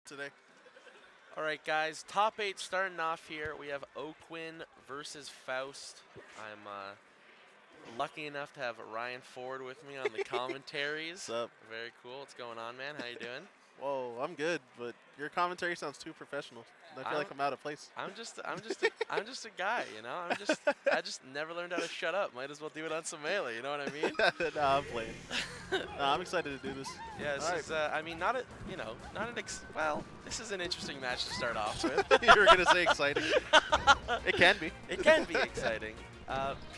today. All right, guys. Top 8 starting off here. We have Oquinn versus Faust. I'm lucky enough to have Ryan Ford with me on the commentaries. What's up? Very cool. What's going on, man? How you doing? Whoa, I'm good, but your commentary sounds too professional. I feel like I'm out of place. I'm just a guy, you know. I just never learned how to shut up. Might as well do it on some melee. You know what I mean? Nah, I'm playing. Nah, I'm excited to do this. Yeah, this is. I mean, not an well. This is an interesting match to start off with. You were gonna say exciting. It can be. It can be exciting.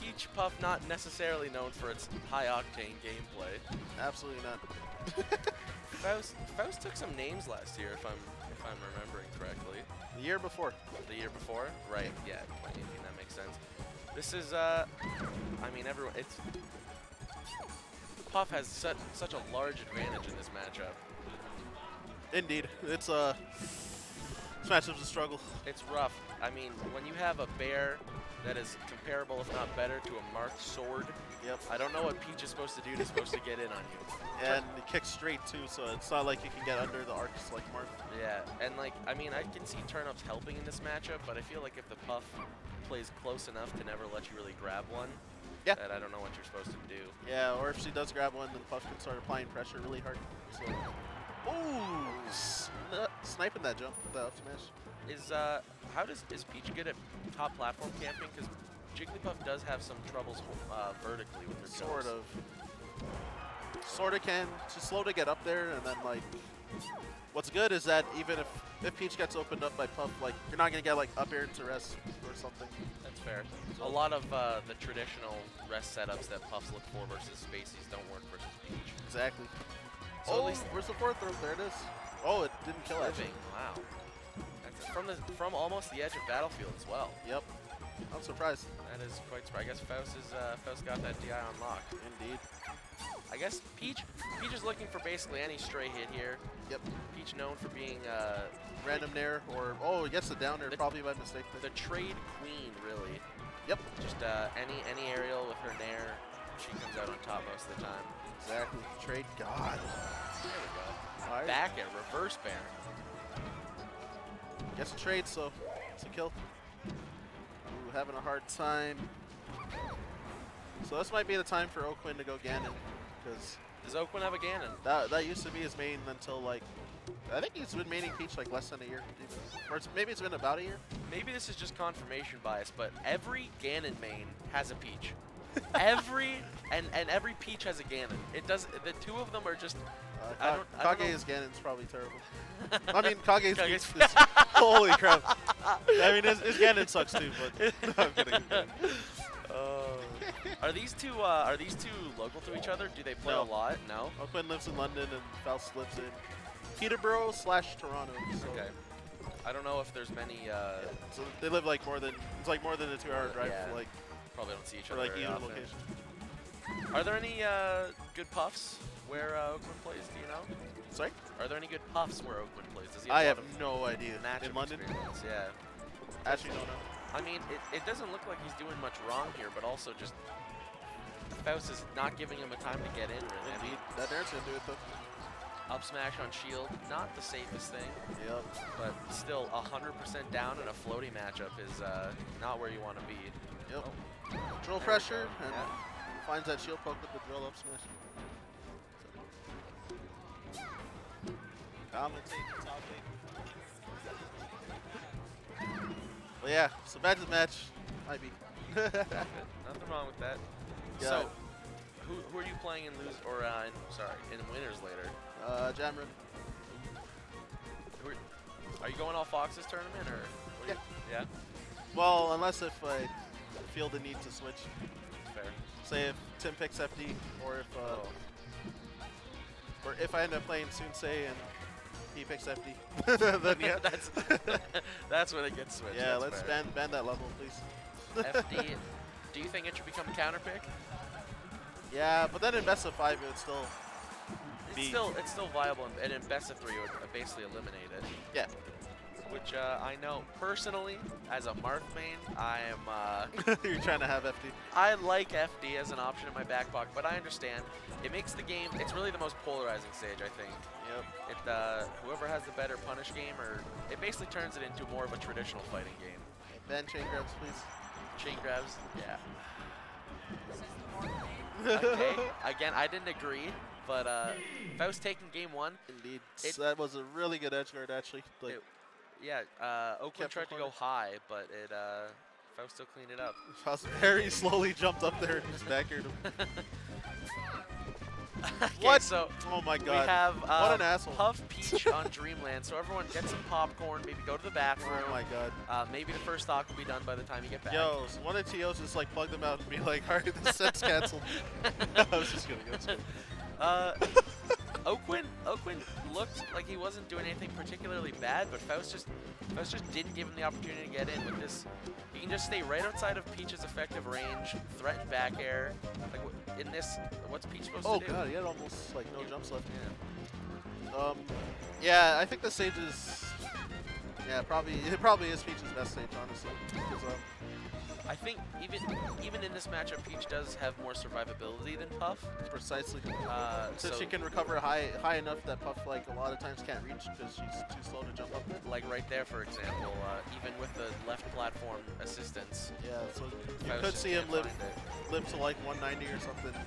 Peach Puff not necessarily known for its high octane gameplay. Absolutely not. Faust took some names last year, if I'm remembering correctly. The year before. The year before, right? Yeah, 2018. That makes sense. This is. I mean, everyone. It's Puff has such a large advantage in this matchup. Indeed, this matchup's a struggle. It's rough. I mean, when you have a bear that is comparable, if not better, to a marked sword. Yep. I don't know what Peach is supposed to do. It's supposed to get in on you. And it kicks straight too, so it's not like you can get under the arcs like Mark. Yeah, and like, I mean, I can see turnips helping in this matchup, but I feel like if the Puff plays close enough to never let you really grab one, yeah, that I don't know what you're supposed to do. Yeah, or if she does grab one, then Puff can start applying pressure really hard. So, ooh, sniping that jump with the up smash. Is Peach good at top platform camping? Because Jigglypuff does have some troubles vertically with her jumps. Sort of can. She's slow to get up there, and then like, what's good is that even if Peach gets opened up by Puff, like you're not gonna get like up air into rest or something. That's fair. So a lot of the traditional rest setups that Puffs look for versus Spaceys don't work versus Peach. Exactly. So oh, where's the fourth throw? There it is. Oh, it didn't kill it. Wow. That's from almost the edge of battlefield as well. Yep. I'm surprised. That is quite surprising. I guess Faust got that DI on lock. Indeed. I guess Peach is looking for basically any stray hit here. Yep. Peach known for being random nair, or it gets the down air probably by mistake. The trade queen, really. Yep. Just any aerial with her nair, she comes out on top most of the time. Exactly. Trade god. There we go. Right. Back air, reverse bear. Gets a trade, so it's a kill. Ooh, having a hard time. So this might be the time for Oquinn to go Ganon, because does Oquinn have a Ganon? That used to be his main until like I think he's been maining Peach like less than a year, even. Or maybe it's been about a year. Maybe this is just confirmation bias, but every Ganon main has a Peach. every Peach has a Ganon. It does. The two of them are just. Kage's Ganon's probably terrible. I mean, Kage's Peach is holy crap. I mean, his Ganon sucks too, but no, I'm kidding. Are these two local to each other? Do they play a lot? No. Oquinn lives in London and Faust lives in Peterborough / Toronto. So. Okay. I don't know if there's many. So they live like more than a 2-hour drive. Yeah. For, like probably don't see each other like very either often. location. Are there any good Puffs where Oquinn plays? Do you know? Sorry? Are there any good Puffs where Oquinn plays? Does he I have have no idea. In London? Experience? Yeah. Actually, don't know. I mean, it doesn't look like he's doing much wrong here, but also just Faust is not giving him a time to get in, really. Indeed. That Nair's going to do it, though. Up smash on shield, not the safest thing. Yep. But still, 100% down in a floaty matchup is not where you want to be. Yep. Oh. Drill pressure, and finds that shield poke with the drill up smash. Commentate the top 8. Well, yeah, so bad to match. Might be. Nothing wrong with that. Yeah. So, who are you playing in in winners later? Jamron. Are you going all Fox's tournament or? Yeah. Yeah. Well, unless if I feel the need to switch. Fair. Say if Tim picks FD, or if I end up playing Sunsei and he picks FD, then yeah. that's when it gets switched. Yeah, that's let's ban that level, please. FD. Do you think it should become counter pick? Yeah, but then in best of 5 it would still be. It's still viable, and in best of 3 it would basically eliminate it. Yeah. which I know personally, as a Marth main, I am... You're trying to have FD. I like FD as an option in my back pocket, but I understand. It makes the game, it's really the most polarizing stage, I think. Yep. It, whoever has the better punish game, or it basically turns it into more of a traditional fighting game. Ban chain grabs, please. Chain grabs, yeah. Okay, again, I didn't agree, but if I was taking game one, indeed, that was a really good edge guard actually. Like, yeah, Oakland tried to go high, but it Faust still cleaned it up. Faust very slowly jumped up there and just backered him. Okay, what? So oh my god. We have what an asshole. Puff Peach on Dreamland, so everyone get some popcorn, maybe go to the bathroom. Oh my god. Maybe the first stock will be done by the time you get back. Yo, so one of the TOs just like plug them out and be like, alright, the set's canceled. I was just kidding. Oquinn looked like he wasn't doing anything particularly bad, but Faust just didn't give him the opportunity to get in with this. He can just stay right outside of Peach's effective range, threaten back air. Like in this, what's Peach supposed to do? Oh god, he had almost like no jumps left. Yeah. Yeah, I think the stage is, yeah, it probably is Peach's best stage, honestly. I think even in this matchup, Peach does have more survivability than Puff. Precisely. So she can recover high enough that Puff like a lot of times can't reach because she's too slow to jump up there. Like right there, for example, even with the left platform assistance. Yeah, so you could see him live to like 190 or something.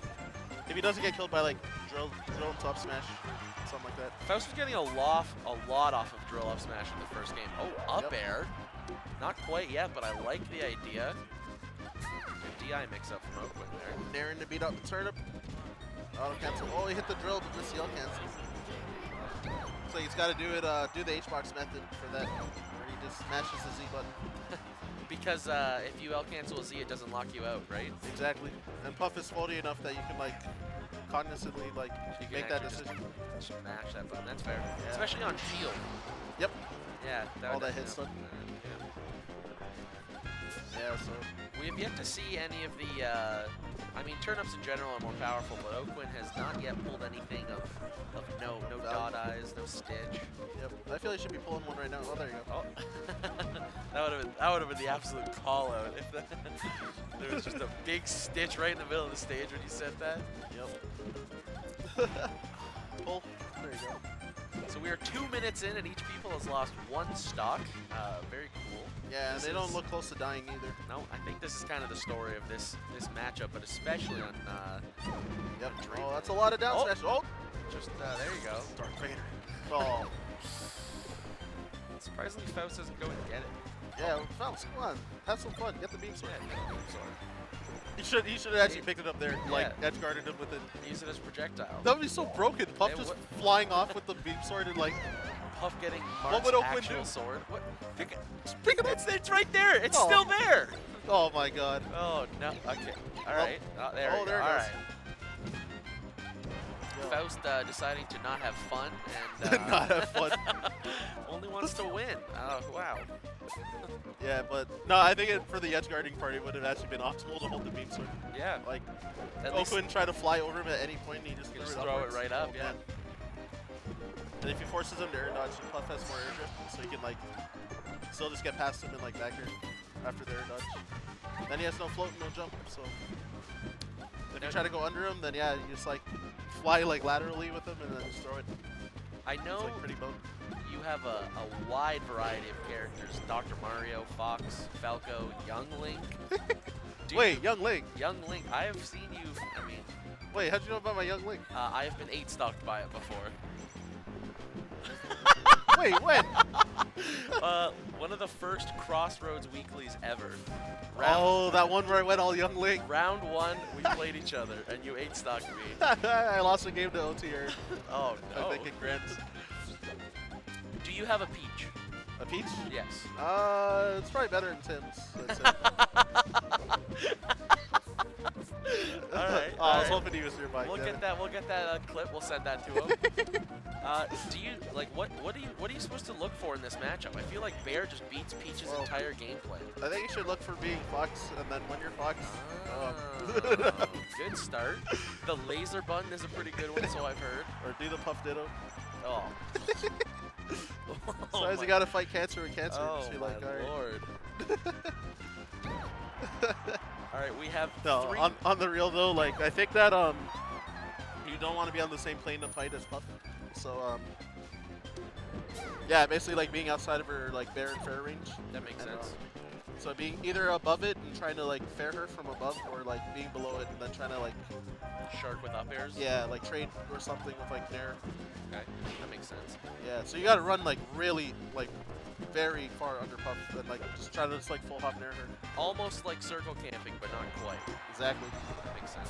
If he doesn't get killed by like drill and top smash, something like that. Faust was getting a lot off of drill up smash in the first game. Oh, up air. Not quite yet, but I like the idea. Good DI mix-up from Oakland there. Daring to beat up the turnip. Auto cancel. Oh, he hit the drill, but missed the L cancel. So he's got to do it. Do the H-box method for that, where he just smashes the Z button. Because if you L cancel a Z, it doesn't lock you out, right? Exactly. And Puff is floaty enough that you can like cognizantly like make that decision. Smash that button. That's fair. Yeah. Especially on shield. Yep. Yeah. All that hit stuff. Yeah, so we have yet to see any of the, I mean, turnips in general are more powerful, but Oquinn has not yet pulled anything of no dot eyes, no stitch. Yep, I feel he should be pulling one right now. Oh, there you go. Oh. that would have been the absolute call out if there was just a big stitch right in the middle of the stage when you said that. Yep. Pull. There you go. So we are 2 minutes in, and each people has lost one stock. Very cool. Yeah, and they don't look close to dying either. No, I think this is kind of the story of this matchup, but especially on yep. Oh, that's a lot of down smash. Oh, just there you go. Darth Vader. Oh. Surprisingly, Faust doesn't go and get it. Yeah, Faust, come on, have some fun. Get the beam sword. Yeah, get the beam sword. He should have actually picked it up there, like edge guarded him with it. Use it as a projectile. That would be so broken. Puff just flying off with the beam sword and like. Puff getting Mark's actual sword. What? Pick it up. It's right there. It's still there. Oh my god. Oh no. Okay. All right. There you go. All right. Faust deciding to not have fun and not have fun. Only wants to win. Oh wow. Yeah, but no, I think for the edge guarding part, it would have actually been optimal to hold the beam sword. Yeah. Like, Oquinn try to fly over him at any point, and he just throw it right up. Yeah. And if he forces him to air dodge, Puff has more air drift, so he can like still just get past him and like back air after the air dodge. Then he has no float, no jump. So if you try to go under him, then yeah, you just like fly like laterally with him and then just throw it. I know it's, like, pretty boned. You have a wide variety of characters: Dr. Mario, Fox, Falco, Young Link. Wait, Young Link. Young Link. I have seen you. I mean. Wait, how'd you know about my Young Link? I have been 8-stocked by it before. Wait, when? One of the first Crossroads weeklies ever. That one where I went all Young Link. Round 1, we played each other, and you 8-stocked me. I lost a game to OTR. Oh no. I think in Grants. Do you have a Peach? A Peach? Yes. It's probably better than Tim's. Alright. I was hoping he was nearby. We'll get that clip. We'll send that to him. Do you like what are you supposed to look for in this matchup? I feel like Bear just beats Peach's entire gameplay. I think you should look for being Fox, and then when you're Fox. Good start. The laser button is a pretty good one, so I've heard. Or do the Puff Ditto. Oh. Sometimes you gotta fight cancer with cancer. Oh just be my like, all right. lord. All right, we have No, three. on the real though, like I think that you don't want to be on the same plane to fight as Puff. So yeah, basically like being outside of her like fair and fair range. That makes sense. So being either above it and trying to like fair her from above, or like being below it and then trying to like Shark with up airs. yeah, like trade or something with like Nair. Okay, that makes sense. Yeah, so you gotta run like really like very far under Puff and like just try to just like full hop Nair her. Almost like circle camping, but not quite. Exactly. That makes sense.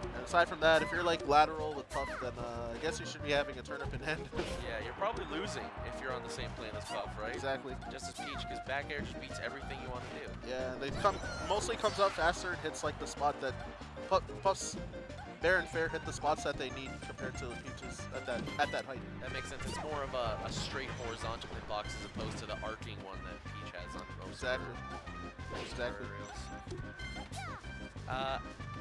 And aside from that, if you're like lateral with Puff, then I guess you should be having a turnip in hand. Yeah, you're probably losing if you're on the same plane as Puff, right? Exactly. Just as Peach, because back air just beats everything you want to do. Yeah, they mostly comes up faster and hits like the spot that Puff's fair and fair hit the spots that they need compared to the Peaches at that height. That makes sense. It's more of a straight horizontal hitbox as opposed to the arcing one that Peach has on most Exactly. Exactly.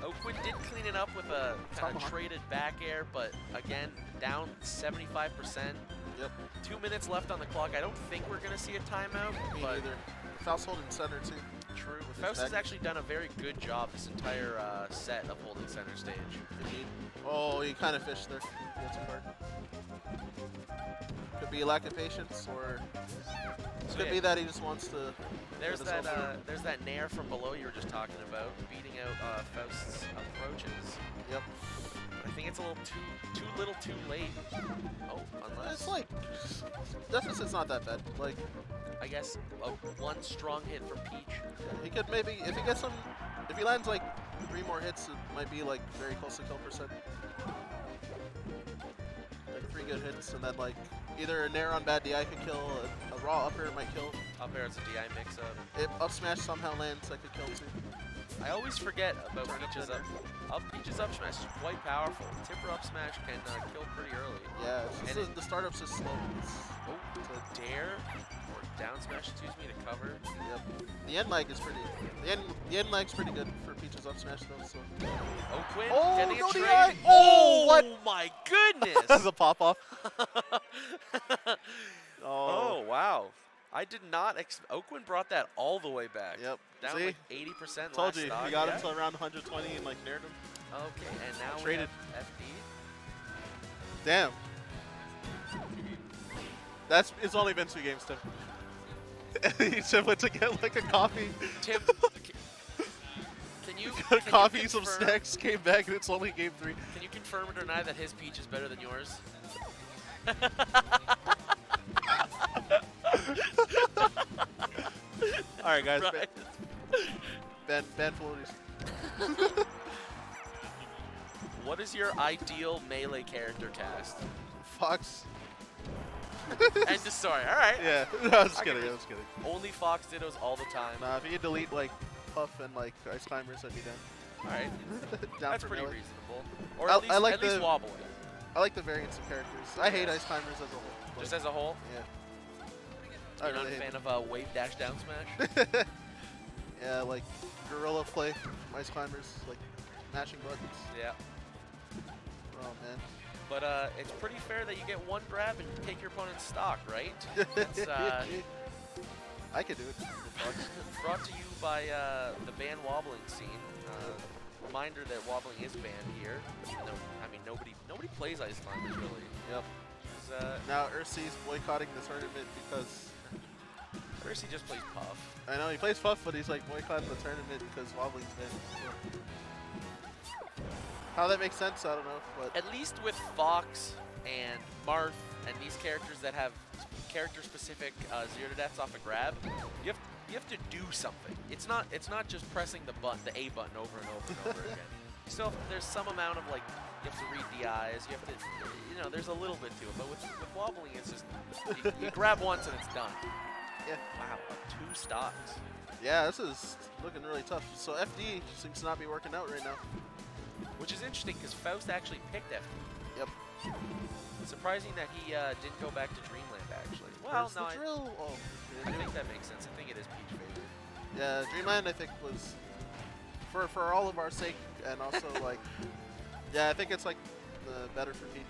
Oquinn did clean it up with a kind of traded back air, but again, down 75%. Yep. 2 minutes left on the clock. I don't think we're going to see a timeout. Me but neither. Faust holding center too. True. Faust has actually done a very good job this entire set of holding center stage. Indeed. Oh, he kind of fished there. Yeah, too hard. Could be a lack of patience, or could be that he just wants to. There's that Nair from below you were just talking about, beating out Faust's approaches. Yep. I think it's a little too late. Oh, unless it's like deficit's not that bad. Like I guess one strong hit from Peach. Yeah, he could maybe if he lands like 3 more hits, it might be like very close to kill percent. Like 3 good hits, and then like either a Nair on bad DI could kill, a raw up air might kill. Up air, it's a DI mix-up. If up smash somehow lands, that could kill too. I always forget about Peach's Peach's up smash is quite powerful. Tipper up smash can kill pretty early. Yeah, it's just the startup's just slow. It's a dare or down smash, excuse me, to cover. Yep. The end lag is pretty. The end lag's pretty good for Peach's up smash though. So. Oquinn getting a trade. DI. Oh, what? Oh my goodness! That's a pop off. Oh wow. I did not Oquinn brought that all the way back. Yep. Down See? like 80% Told last you, stock. he got him to around 120 and like nared him. Okay, and now Traded. we have FD. Damn. It's only been 2 games, Tim. He just went to get like a coffee. Tim, can you coffee, you some confirm, snacks, came back, and it's only game 3. Can you confirm or deny that his Peach is better than yours? All right, guys. Right. Ban floaties. What is your ideal melee character cast? Fox. End of story. All right. Yeah. No, I was just kidding. I was kidding. Only Fox Dittos all the time. Nah, if you could delete like Puff and like Ice Climbers, I'd be down. All right. Down That's for pretty melee. reasonable. Or at least, I like at least wobbling. I like the variants of characters. I hate Ice Climbers as a whole. Just as a whole? Yeah. You're not a fan of wave dash down smash? Yeah, like gorilla play, Ice Climbers, like mashing buttons. Yeah. Oh man. But it's pretty fair that you get 1 grab and take your opponent's stock, right? That's, I could do it. brought to you by the ban wobbling scene. Reminder that wobbling is banned here. No, I mean nobody plays Ice Climbers really. Yep. Now Ursi's boycotting the tournament because Ursi just plays Puff. I know he plays Puff, but he's like boycotting the tournament because wobbling's banned. So. How that makes sense, I don't know. But At least with Fox and Marth and these characters that have character-specific 0 to deaths off a grab, you have to do something. It's not just pressing the A button over and over and over again. Still, there's some amount of like you have to read DIs. You have to, there's a little bit to it. But with wobbling, it's just you grab once and it's done. Yeah. Wow, 2 stocks. Yeah, this is looking really tough. So FD seems to not be working out right now. Which is interesting because Faust actually picked FD. Yep. Surprising that he didn't go back to Dreamland, actually. Well, no, drill. I think that makes sense. I think it is Peach favorite. Yeah, Dreamland I think was for all of our sake, and also like, yeah, I think it's like better for Peach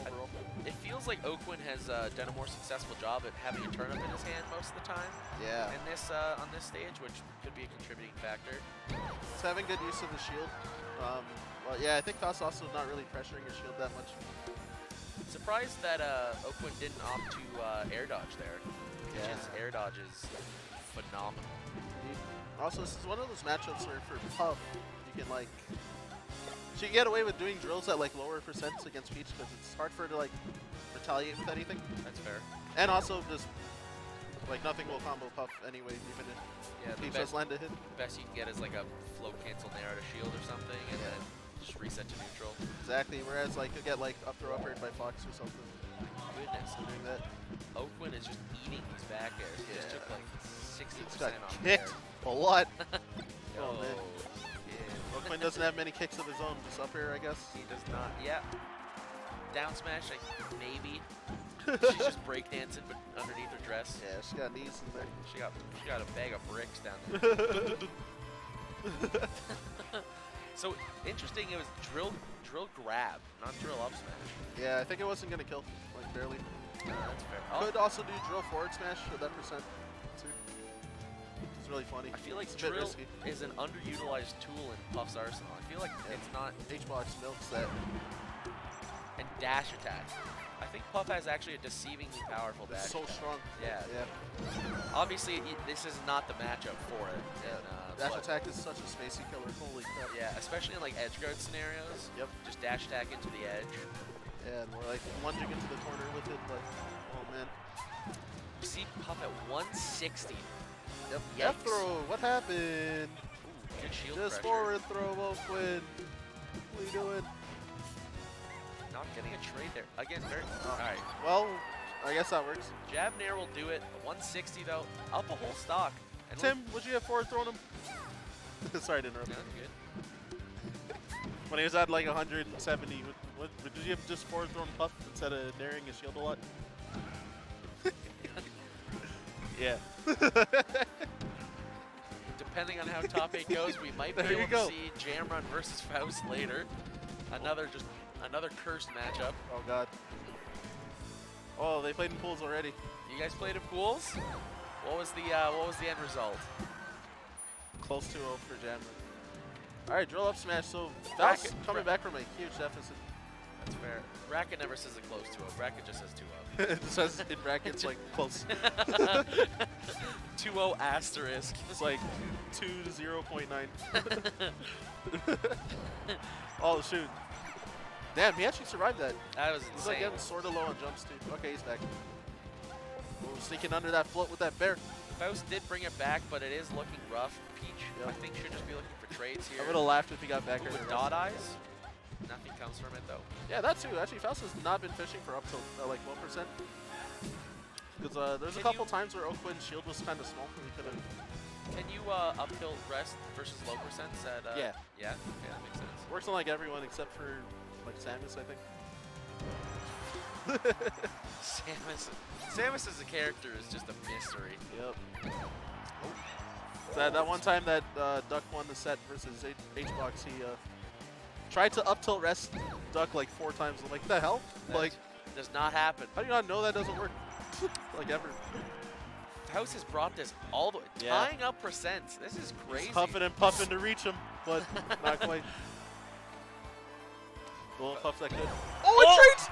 overall. it feels like oquinn has done a more successful job at having a turnip in his hand most of the time. Yeah. In this on this stage, which could be a contributing factor. He's having good use of the shield. Well, yeah, I think Faust also not really pressuring his shield that much. Surprised that oquinn didn't opt to air dodge there. Yeah. His air dodge is phenomenal. Also, this is one of those matchups where for Puff, you can like, she can get away with doing drills at like lower percents against Peach because it's hard for her to like retaliate with anything. That's fair. And also just like nothing will combo Puff anyway, even if Peach does land a hit. The best you can get is like a float cancel nair out of shield or something, and then just reset to neutral. Exactly. Whereas like you'll get like up throw upward by Fox or something. Goodness. Doing that. oquinn is just eating these back airs. He just took like 60% off kicked a lot. Oh, man. Yeah. oquinn doesn't have many kicks of his own, just up air, I guess. He does not. Yeah. Down smash, like maybe. She's just breakdancing, but underneath her dress. Yeah, she got knees in there. She got a bag of bricks down there. So interesting. It was drill grab, not drill up smash. Yeah, I think it wasn't gonna kill, like barely. That's fair. Could also do drill forward smash with that percent too. It's really funny. I feel like it's a bit drill risky. is an underutilized tool in Puff's arsenal. I feel like it's not. H-box milks that. And dash attack. I think Puff has actually a deceivingly powerful dash. It's so attack. strong. Yeah. Yeah. Obviously, this is not the matchup for it. Yeah. Dash attack is such a spacey killer. Holy crap. Yeah, especially in like edge guard scenarios. Yep. Just dash attack into the edge. Yeah, and we're like lunging into the corner with it, like, oh man. You see Puff at 160. Yep. Yikes. F throw. What happened? Ooh, good shield Just pressure. forward throw, oquinn. What are you doing? Not getting a trade there. Again, very. Alright. Well, I guess that works. Jab nair will do it. 160 though. Up a whole stock. And Tim, would you have forward thrown him? Sorry to interrupt. yeah, good. When he was at like 170, did you have just forward thrown Puff instead of nairing his shield a lot? Yeah. Depending on how top 8 goes, we might be There you able go. to see Jam Run versus Faust later. Another cursed matchup. Oh god. Oh, they played in pools already. You guys played in pools? What was the end result? Close to 0 for Jammer. Alright, drill up smash. So Faust coming back from a huge deficit. That's fair. Bracket never says a close to 0. Bracket just says 2-0. It says in brackets like close. 2-0 asterisk. It's like 2 to 0.9. Oh shoot. Damn, he actually survived that. That was He's like insane. getting sort of low on jumps too. Okay, he's back. Oh, sneaking under that float with that bear. Faust did bring it back, but it is looking rough. Peach, Yep. I think, should just be looking for trades here. I would have laughed if he got back With earlier. dot eyes, nothing comes from it though. Yeah, that too. Actually, Faust has not been fishing for up to like 1%. Because there's a couple times where oquinn's shield was kind of small. We could have. Can you up tilt rest versus low percents at? Yeah. Yeah. Okay, that makes sense. Works on like everyone except for like Samus, I think. Samus as a character is just a mystery. Yep. Oh. That one time that Duck won the set versus H-Box, he tried to up tilt rest Duck like 4 times. I'm like, what the hell? That Like, does not happen. how do you not know that doesn't work? Like ever. Faust has brought this all the way, tying up percents. This is crazy. He's huffing and puffing to reach him, but not quite. Well, Puff's that good. Oh, it treats!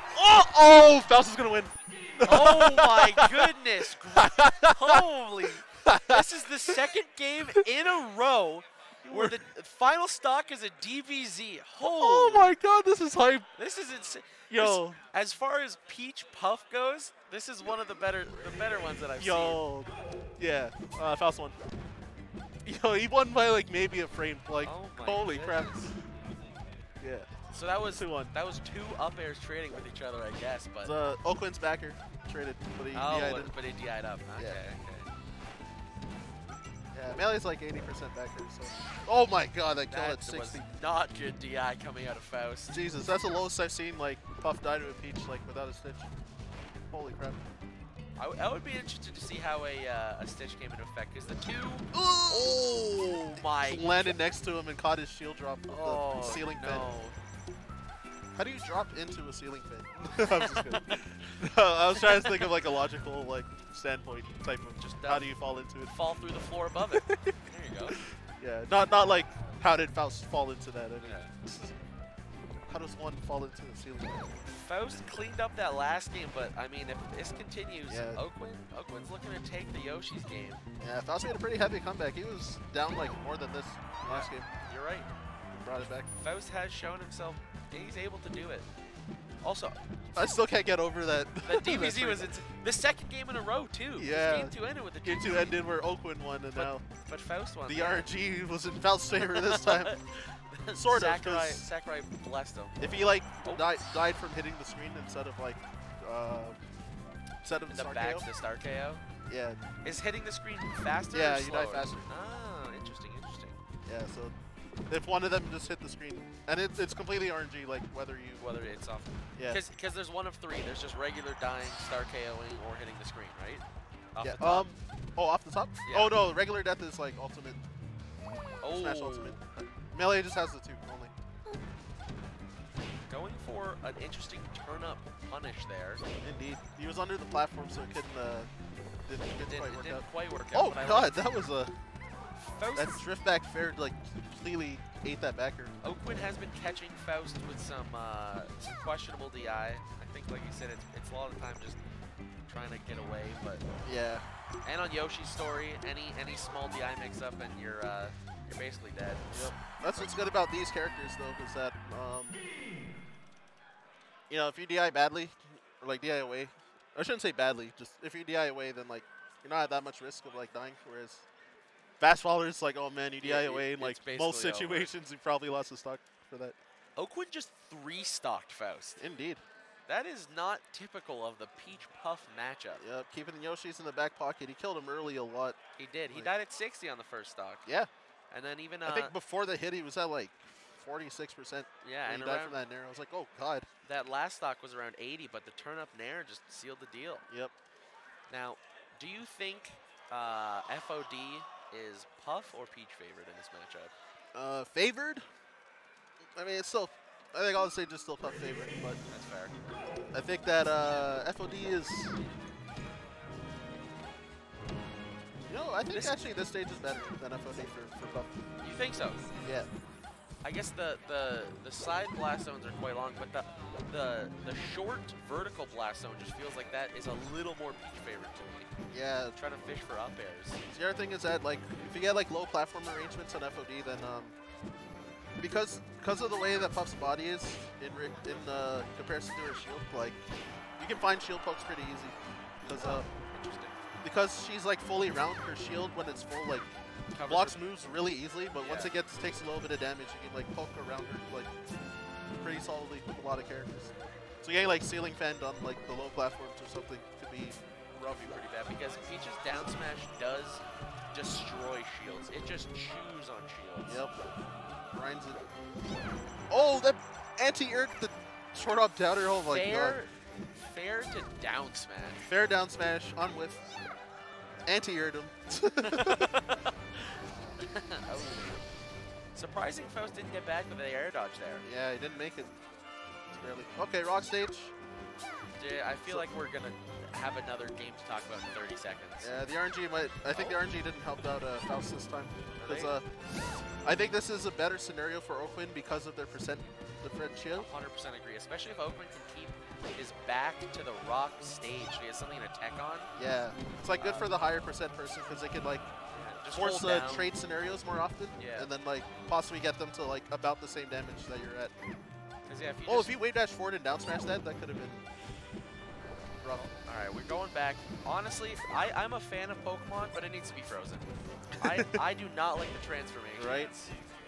Oh, Faust is gonna win. Oh my goodness! Holy! This is the second game in a row where the final stock is a DBZ. Oh Holy! my God, this is hype. This is insane. Yo. As far as Peach Puff goes, this is one of the better ones that I've seen. Yo. Yeah. Faust won. Yo, he won by like maybe a frame. Like, Oh my holy crap. goodness. Yeah. So that was 2-1. that was 2 up airs trading with each other, I guess. But The oquinn's backer traded, but he DI'd it. but it DI'd up. Okay, Yeah. okay. Yeah, Melee's like 80% backer. So. Oh my God, that killed That at 60. was not good DI coming out of Faust. Jesus, that's the lowest I've seen like Puff die to a Peach like without a Stitch. Holy crap. I would be interested to see how a Stitch came into effect, because the 2... Oh my landed next to him and caught his shield drop with the ceiling fan. no. How do you drop into a ceiling fan? I'm just kidding. I was trying to think of like a logical like standpoint type of just how do you fall into it? Fall through the floor above it. There you go. Yeah, not like how did Faust fall into that? I mean, Yeah. how does one fall into the ceiling fan? Faust cleaned up that last game, but I mean, if this continues, Yeah. Oquinn's looking to take the Yoshi's game. Yeah, Faust made a pretty heavy comeback. He was down like more than this last game. You're right. Brought it back. Faust has shown himself he's able to do it. Also, I still can't get over that. the DBZ was the second game in a row too. Yeah. Game 2 ended with the Game DBZ. 2 ended where Oquinn won, and now But Faust won. the RNG was in Faust's favor this time. Sort of. Sakurai blessed him. If he like died from hitting the screen instead of like instead of the star back KO. to the star KO. Yeah. Is hitting the screen faster? Yeah, or you die slower? faster. Ah, interesting. Yeah. So if one of them just hit the screen, and it's completely RNG, like whether it's off. Yeah. Because there's one of 3. There's just regular dying, star KOing, or hitting the screen, right? Off yeah. the top. Oh, off the top. Yeah. Oh no, regular death is like ultimate. Oh. Smash ultimate. Melee just has the 2 only. Going for an interesting turn-up punish there. Indeed. He was under the platform, so it couldn't didn't quite work out. out. Oh god, that was a Faust, that drift back fair like completely ate that backer. Oquinn has been catching Faust with some questionable DI. I think, like you said, it's a lot of the time just trying to get away, but Yeah. and on Yoshi's story, any small DI mix-up and you're basically dead. Yep. That's what's good about these characters though, is that you know, if you DI badly or like DI away, I shouldn't say badly, just if you DI away, then like you're not at that much risk of like dying. Whereas fast fallers, like, oh man, you DI away in like most situations, you probably lost the stock for that. Oquinn just 3-stocked Faust. Indeed. That is not typical of the Peach Puff matchup. Yep, keeping the Yoshis in the back pocket. He killed him early a lot. He did. He Like, died at 60 on the first stock. Yeah. And then even I think before the hit, he was at like 46%. yeah, when and he died from that nair. I was like, oh god. that last stock was around 80, but the turn-up nair just sealed the deal. Yep. Now, do you think FOD is Puff or Peach favorite in this matchup? Favored? I mean, it's still, I think I'll say just still Puff favorite, but That's fair. I think that FOD is, you know, I think actually this stage is better than FOD for Puff. You think so? Yeah. I guess the side blast zones are quite long, but the short vertical blast zone just feels like that is a little more Peach favorite to me. Yeah. Trying to fish for up airs. The other thing is that, like, if you get like low platform arrangements on FOD, then because of the way that Puff's body is in comparison to her shield, like you can find shield pokes pretty easy Interesting. because she's like fully round. Her shield when it's full like Covers blocks her- moves really easily, but once Yeah. it takes a little bit of damage, you can like poke around her like pretty solidly with a lot of characters. So getting like ceiling fanned on like the low platforms or something could be rough. Pretty bad because Peach's down smash does destroy shields. It just chews on shields. Yep. Grinds it. Oh, that anti-air, the short up down air. Oh my god. Fair to down smash. Fair down smash on whiff. Anti-aired him. Oh. Surprising Faust didn't get back with the air dodge there. Yeah, he didn't make it. Just barely. Okay, rock stage. Yeah, I feel like we're gonna have another game to talk about in 30 seconds. Yeah, the RNG might. I think the RNG didn't help out Faust this time. Really? Because I think this is a better scenario for Oquinn because of their different shield. 100% agree, especially if Oquinn can keep his back to the rock stage. So he has something to tech on. Yeah, it's like good for the higher percent person because they can like Just force hold down. trade scenarios more often. Yeah. And then like possibly get them to like about the same damage that you're at. 'Cause, yeah, if you Oh, just- if you wave dash forward and down smash that could have been rough. All right, we're going back. Honestly, I'm a fan of Pokemon, but it needs to be frozen. I do not like the transformation. Right.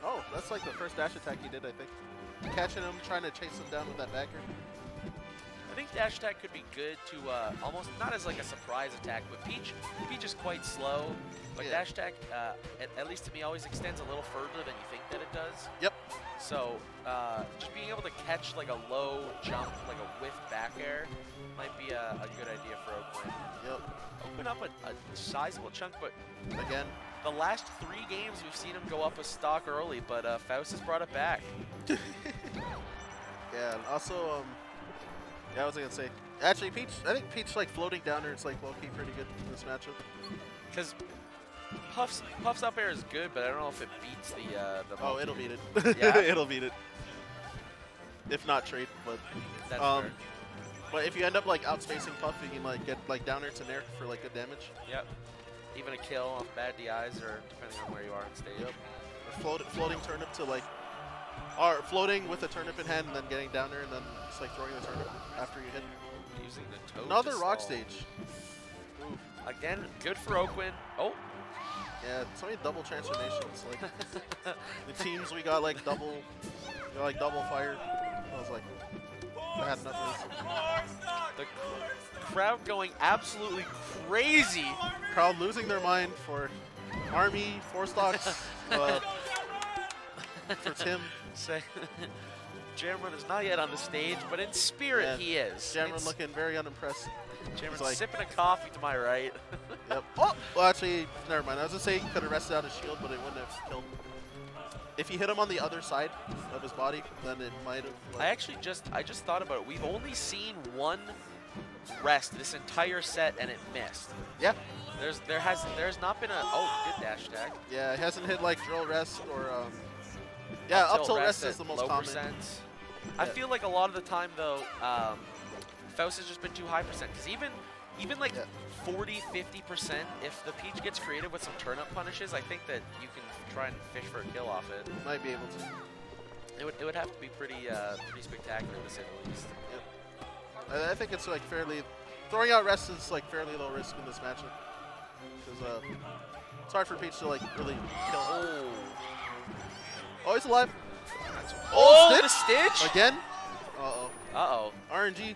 Oh, that's like the first dash attack he did, I think. Catching him, trying to chase him down with that backer. I think dash attack could be good to almost not as like a surprise attack, but Peach is quite slow. But Yeah. dash attack, at least to me, always extends a little further than you think that it does. Yep. So just being able to catch like a low jump, like a whiff back air, might be a good idea for Oquinn. Yep. Open up a sizable chunk, but Again. the last 3 games we've seen him go up a stock early, but Faust has brought it back. Yeah, Yeah, and also, yeah, I was gonna say, actually, Peach, I think Peach, like, floating down there is, like, low-key pretty good in this matchup. Because Puff's up air is good, but I don't know if it beats the Oh, it'll beat it. Yeah? It'll beat it. If not trade, but... That's fair. But if you end up, like, outspacing Puff, you can, like, get, like, down air to nair for, like, good damage. Yep. Even a kill off bad DIs, or depending on where you are on stage. Yep. Floating turnip to, like... Or floating with a turnip in hand and then getting down there and then just, like, throwing the turnip after you hit. Using the toad. Another rock stage. Ooh. Again, good for oquinn. Oh. Yeah, so many double transformations. Like the teams we got like double fire. I was like, I had enough of this. The crowd going absolutely crazy. Crowd losing their mind for Army, 4-stocks, for Tim. Jamron is not yet on the stage, but in spirit he is. Jamron looking very unimpressed. Jamron's like, sipping a coffee to my right. Yep. Oh, well, actually, never mind. I was gonna say he could have rested out his shield, but it wouldn't have killed him. If you hit him on the other side of his body, then it might have. Like, I just thought about it. We've only seen one rest this entire set, and it missed. Yeah. There's not been a good dash attack. Yeah, it hasn't hit like drill rest or yeah, up tilt rest is the most common. Percent. I feel like a lot of the time though, Faust has just been too high percent because even like 40, 50%, if the Peach gets creative with some turnip punishes, I think that you can try and fish for a kill off it. Might be able to. It would have to be pretty spectacular to say the least. Yep. I think it's like fairly throwing out rest is like fairly low risk in this matchup because it's hard for Peach to like really kill. Oh, he's alive. Oh, the Stitch again. Uh-oh. Uh-oh. RNG.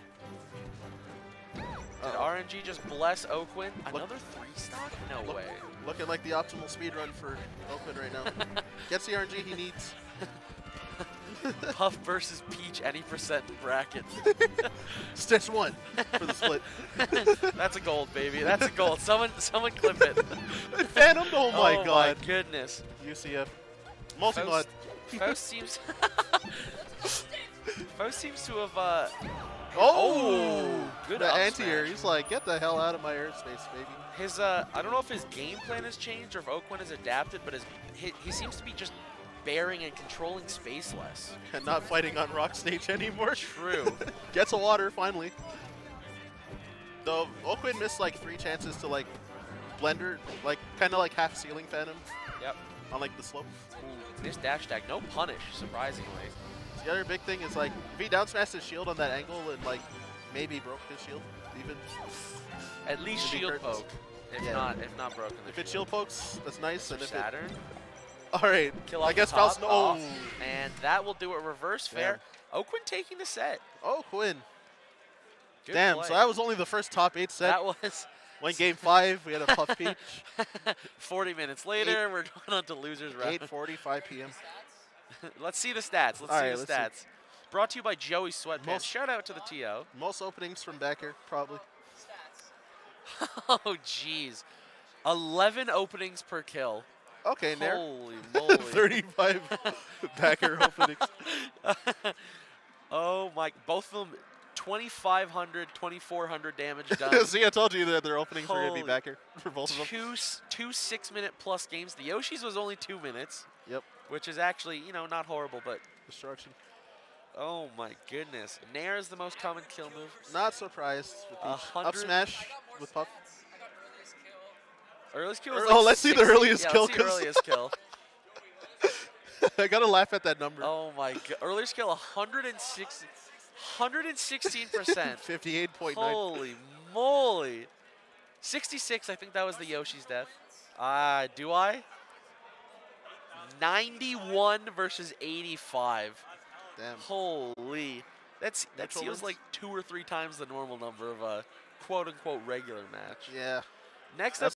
Did RNG just bless oquinn? Another 3-stock? No way. Looking like the optimal speed run for oquinn right now. Gets the RNG he needs. Puff versus Peach, any percent bracket. Stitch 1 for the split. That's a gold, baby. That's a gold. Someone clip it. Phantom? Oh my god. Oh my goodness. UCF. Multi-mod. Faust seems to have good the anti-air. He's like, get the hell out of my airspace, baby. His I don't know if his game plan has changed or if oquinn has adapted, but he seems to be just bearing and controlling space less. And not fighting on rock stage anymore. True. Gets a water finally. Though oquinn missed like 3 chances to like blender, like kind of like half ceiling phantom. Yep. On like the slope. Ooh, this dash attack, no punish, surprisingly. The other big thing is like if he down smashed his shield on that angle and like maybe broke his shield even. At least shield poke. If not broken. If it shield pokes, that's nice. And if Saturn. All right. Kill I guess Faust. Oh. And that will do it. Reverse fair. Oquinn taking the set. Oquinn. Good Damn. play. So that was only the first top 8 set. That was. When game 5, we had a Puff Peach. 40 minutes later, we're going on to losers round. 8:45 p.m. Let's see the stats. Let's see the stats. Brought to you by Joey Sweatpants. Shout out to the TO. Most openings from back here, probably. Oh, jeez. 11 openings per kill. Okay, Nair. Holy moly. 35 backer openings. Oh, my. Both of them. 2,500, 2,400 damage done. See, I told you that their openings were going to be backer for both of them. Two 6-minute plus games. The Yoshi's was only 2 minutes. Yep. Which is actually, not horrible, but... Destruction. Oh, my goodness. Nair is the most common kill move. Not surprised with up smash with Puff. Earliest kill was like let's see the earliest kill. Let's see the earliest kill. I got to laugh at that number. Oh, my God. Earliest kill, 116%. 58.9. Holy moly. 66, I think that was the Yoshi's death. Do I? 91 versus 85. Damn. Holy. That feels like 2 or 3 times the normal number of a quote-unquote regular match. Yeah. Next up